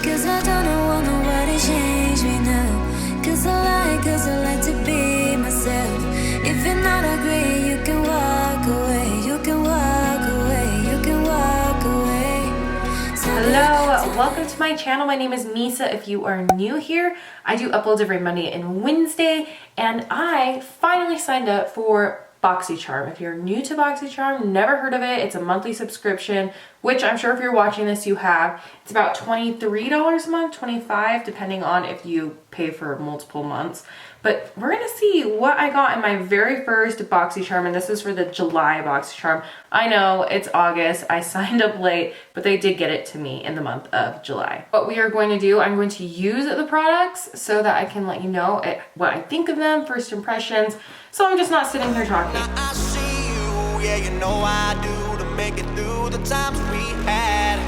Cause I don't want nobody change me now. Cause I like to be myself. If you're not agree, you can walk away. You can walk away. You can walk away. So hello, welcome to my channel. My name is Misa. If you are new here, I do uploads every Monday and Wednesday, and I finally signed up for BOXYCHARM. If you're new to BOXYCHARM, never heard of it, it's a monthly subscription, which I'm sure if you're watching this you have. It's about $23 a month, $25 depending on if you pay for multiple months. But we're gonna see what I got in my very first BOXYCHARM, and this is for the July BOXYCHARM. I know it's August, I signed up late, but they did get it to me in the month of July. What we are going to do, I'm going to use the products so that I can let you know what I think of them, first impressions, so I'm just not sitting here talking. I see you, yeah, you know I do, to make it through the times we had.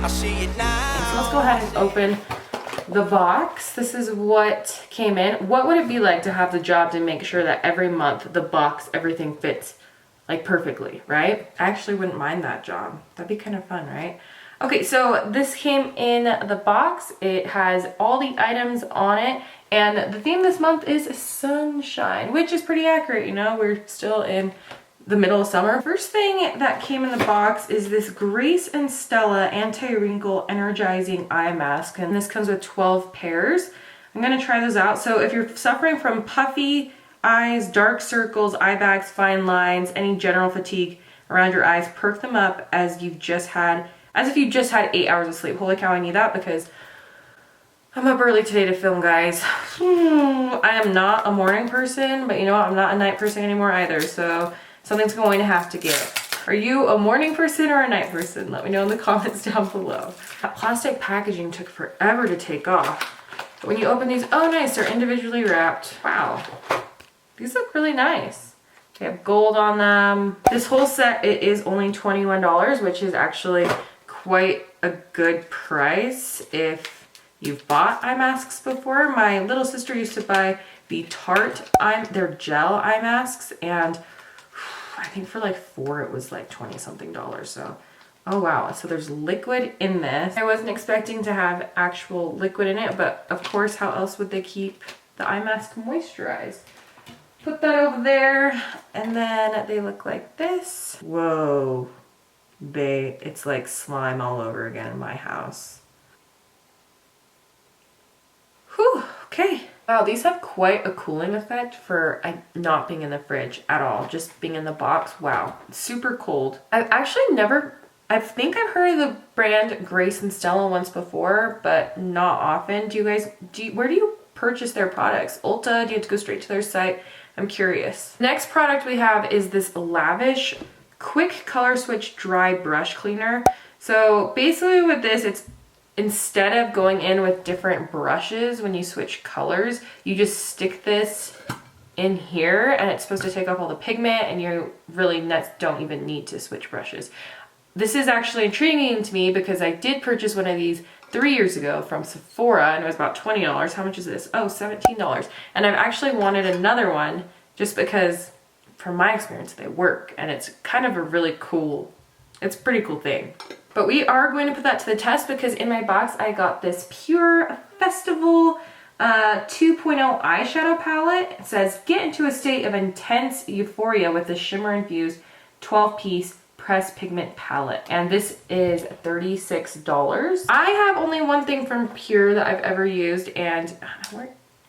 I see it now. So let's go ahead and open the box. This is what came in. What would it be like to have the job to make sure that every month the box, everything fits like perfectly, right? I actually wouldn't mind that job. That'd be kind of fun, right? Okay, so this came in the box. It has all the items on it, and the theme this month is sunshine, which is pretty accurate, you know, we're still in the middle of summer. First thing that came in the box is this Grace and Stella Anti-Wrinkle Energizing Eye Mask, and this comes with 12 pairs. I'm gonna try those out. So if you're suffering from puffy eyes, dark circles, eye bags, fine lines, any general fatigue around your eyes, perk them up as if you just had 8 hours of sleep. Holy cow, I need that because I'm up early today to film, guys. I am not a morning person, but you know what? I'm not a night person anymore either, so something's going to have to give. Are you a morning person or a night person? Let me know in the comments down below. That plastic packaging took forever to take off. But when you open these, oh nice, they're individually wrapped. Wow, these look really nice. They have gold on them. This whole set, it is only $21, which is actually quite a good price if you've bought eye masks before. My little sister used to buy the Tarte their gel eye masks, and I think for like 4 it was like 20 something dollars. So oh wow, so there's liquid in this. I wasn't expecting to have actual liquid in it, but of course how else would they keep the eye mask moisturized? Put that over there, and then they look like this. Whoa, it's like slime all over again in my house. Whew, okay. Wow, these have quite a cooling effect for not being in the fridge at all, just being in the box. Wow, super cold. I've actually I think I've heard of the brand Grace and Stella once before, but not often. Where do you purchase their products? Ulta? Do you have to go straight to their site? I'm curious. Next product we have is this Lavish Quick Color Switch Dry Brush Cleaner. So basically with this, it's instead of going in with different brushes when you switch colors, you just stick this in here and it's supposed to take off all the pigment, and you really don't even need to switch brushes. This is actually intriguing to me because I did purchase one of these 3 years ago from Sephora, and it was about $20. How much is this? Oh, $17. And I've actually wanted another one just because from my experience they work, and it's kind of a really cool, it's a pretty cool thing. But we are going to put that to the test because in my box I got this Pure Festival 2.0 eyeshadow palette. It says, get into a state of intense euphoria with the shimmer infused 12-piece pressed pigment palette, and this is $36. I have only one thing from Pure that I've ever used, and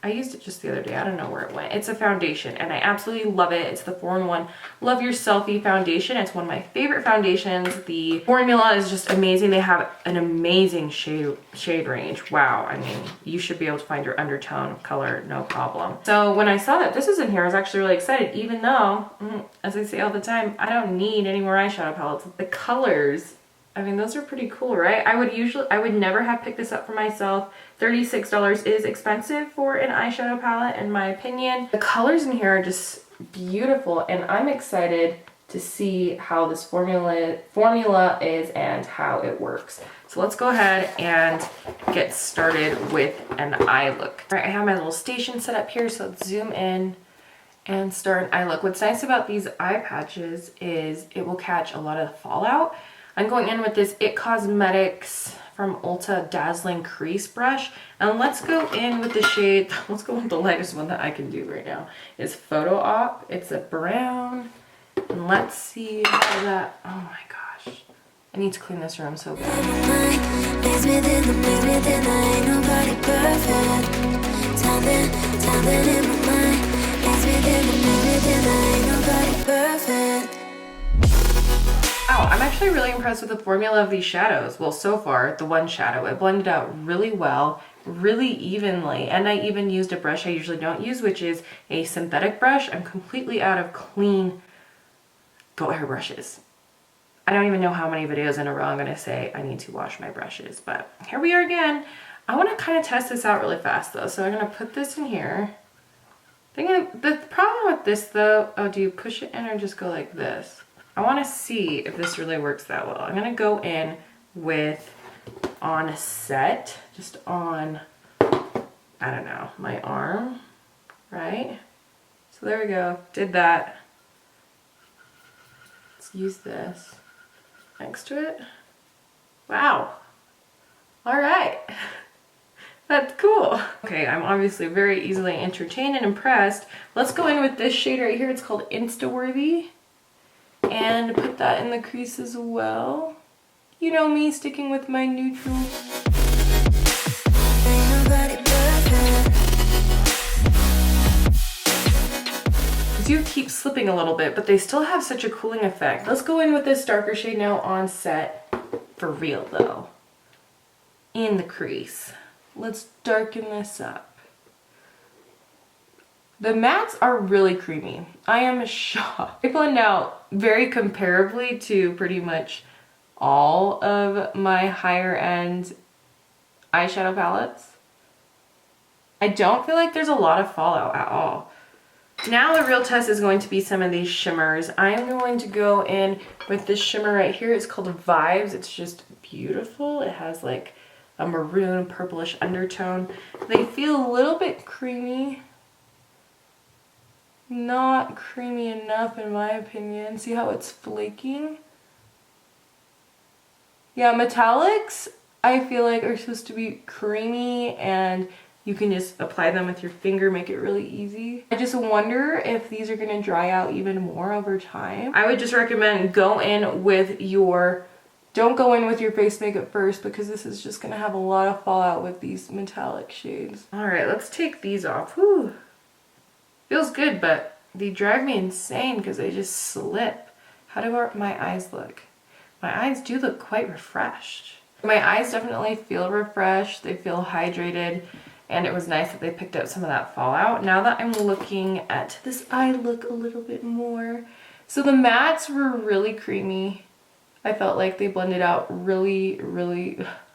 I used it just the other day. I don't know where it went. It's a foundation, and I absolutely love it. It's the 4-in-1 Love Your Selfie foundation. It's one of my favorite foundations. The formula is just amazing. They have an amazing shade range. Wow, I mean, you should be able to find your undertone color, no problem. So when I saw that this was in here, I was actually really excited, even though, as I say all the time, I don't need any more eyeshadow palettes. The colors, I mean, those are pretty cool, right? I would never have picked this up for myself. $36 is expensive for an eyeshadow palette, in my opinion. The colors in here are just beautiful, and I'm excited to see how this formula is and how it works. So let's go ahead and get started with an eye look. All right, I have my little station set up here, so let's zoom in and start an eye look. What's nice about these eye patches is it will catch a lot of the fallout. I'm going in with this It Cosmetics from Ulta Dazzling Crease Brush. And let's go in with the shade, let's go with the lightest one that I can do right now. It's Photo Op. It's a brown. And let's see how that, oh my gosh. I need to clean this room so bad. Wow, I'm actually really impressed with the formula of these shadows. Well, so far, the one shadow, it blended out really well, really evenly. And I even used a brush I usually don't use, which is a synthetic brush. I'm completely out of clean goat hair brushes. I don't even know how many videos in a row I'm gonna say I need to wash my brushes, but here we are again. I wanna kind of test this out really fast though. So I'm gonna put this in here. The problem with this though, oh, do you push it in or just go like this? I wanna see if this really works that well. I'm gonna go in with on set, just on, I don't know, my arm, right? So there we go, did that. Let's use this next to it. Wow. All right. That's cool. Okay, I'm obviously very easily entertained and impressed. Let's go in with this shade right here. It's called Instaworthy. And put that in the crease as well. You know me, sticking with my neutral. Do keep slipping a little bit, but they still have such a cooling effect. Let's go in with this darker shade now on set. For real though. In the crease. Let's darken this up. The mattes are really creamy. I am shocked. They blend out very comparably to pretty much all of my higher end eyeshadow palettes. I don't feel like there's a lot of fallout at all. Now the real test is going to be some of these shimmers. I'm going to go in with this shimmer right here. It's called Vibes. It's just beautiful. It has like a maroon purplish undertone. They feel a little bit creamy. Not creamy enough in my opinion. See how it's flaking? Yeah, metallics I feel like are supposed to be creamy and you can just apply them with your finger, make it really easy. I just wonder if these are gonna dry out even more over time. I would just recommend don't go in with your face makeup first because this is just gonna have a lot of fallout with these metallic shades. All right, let's take these off. Whew. Feels good, but they drive me insane because they just slip. How do my eyes look? My eyes do look quite refreshed. My eyes definitely feel refreshed. They feel hydrated. And it was nice that they picked up some of that fallout. Now that I'm looking at this eye look a little bit more. So the mattes were really creamy. I felt like they blended out really,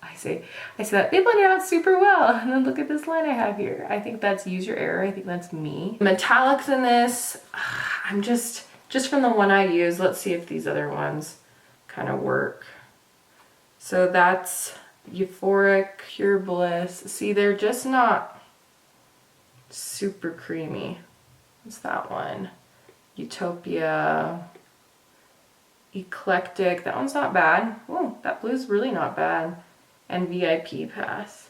I say that they blended out super well. And then look at this line I have here. I think that's use your error. I think that's me. Metallics in this, I'm just from the one I use. Let's see if these other ones kind of work. So that's Euphoric, Pure Bliss. See, they're just not super creamy. What's that one? Utopia. Eclectic. That one's not bad. Oh, that blue's really not bad. And VIP Pass.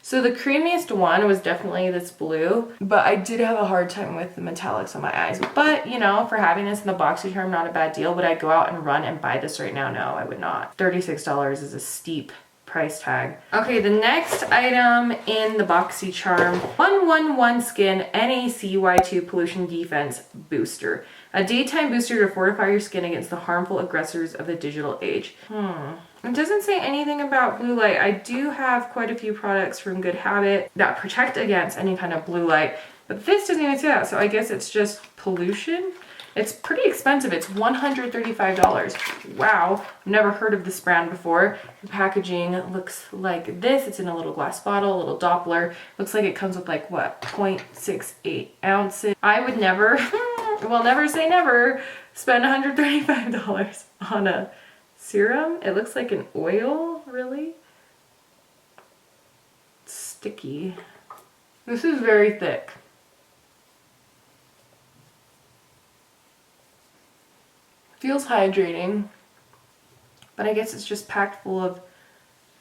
So the creamiest one was definitely this blue, but I did have a hard time with the metallics on my eyes. But, you know, for having this in the BOXYCHARM, not a bad deal. Would I go out and run and buy this right now? No, I would not. $36 is a steep price tag. Okay, the next item in the BOXYCHARM, 111 Skin NACY2 Pollution Defense Booster. A daytime booster to fortify your skin against the harmful aggressors of the digital age. It doesn't say anything about blue light. I do have quite a few products from Good Habit that protect against any kind of blue light, but this doesn't even say that, so I guess it's just pollution. It's pretty expensive. It's $135. Wow, never heard of this brand before. The packaging looks like this. It's in a little glass bottle, a little Doppler. Looks like it comes with like, what, 0.68 ounces. I would never, well, never say never, spend $135 on a serum. It looks like an oil, really. It's sticky. This is very thick. Feels hydrating, but I guess it's just packed full of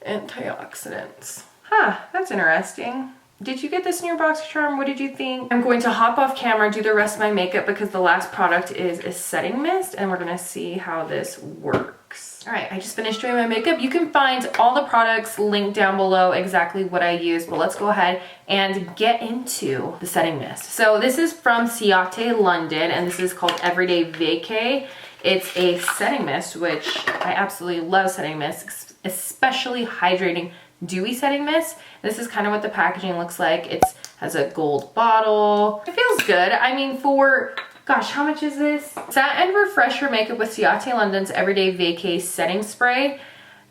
antioxidants. Huh, that's interesting. Did you get this in your BOXYCHARM? What did you think? I'm going to hop off camera, do the rest of my makeup because the last product is a setting mist and we're gonna see how this works. All right, I just finished doing my makeup. You can find all the products linked down below, exactly what I use, but let's go ahead and get into the setting mist. So this is from Ciate London and this is called Everyday Vacay. It's a setting mist, which I absolutely love setting mists, especially hydrating dewy setting mist. This is kind of what the packaging looks like. It has a gold bottle. It feels good. I mean, for, gosh, how much is this? Set and refresh your makeup with Ciate London's Everyday Vacay Setting Spray.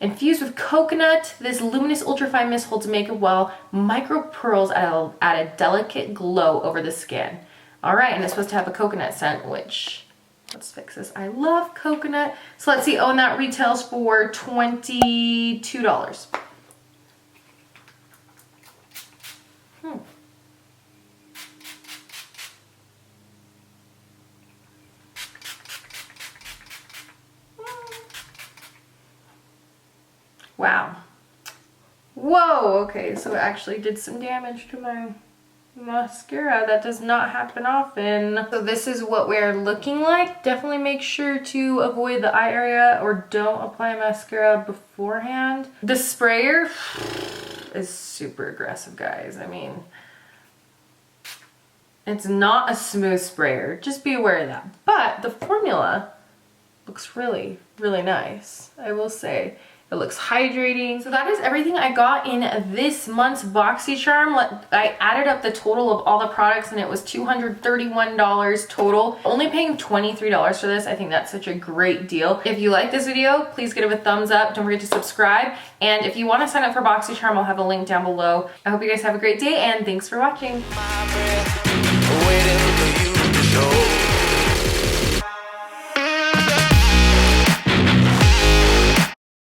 Infused with coconut, this luminous ultrafine mist holds makeup while micro pearls add a delicate glow over the skin. All right, and it's supposed to have a coconut scent, which, let's fix this. I love coconut. So let's see, oh, and that retails for $22. Wow. Whoa, okay, so it actually did some damage to my mascara. That does not happen often. So this is what we're looking like. Definitely make sure to avoid the eye area or don't apply mascara beforehand. The sprayer is super aggressive, guys. I mean, it's not a smooth sprayer. Just be aware of that. But the formula looks really, really nice, I will say. It looks hydrating. So that is everything I got in this month's BOXYCHARM. I added up the total of all the products and it was $231 total. Only paying $23 for this. I think that's such a great deal. If you like this video, please give it a thumbs up. Don't forget to subscribe. And if you want to sign up for BOXYCHARM, I'll have a link down below. I hope you guys have a great day and thanks for watching.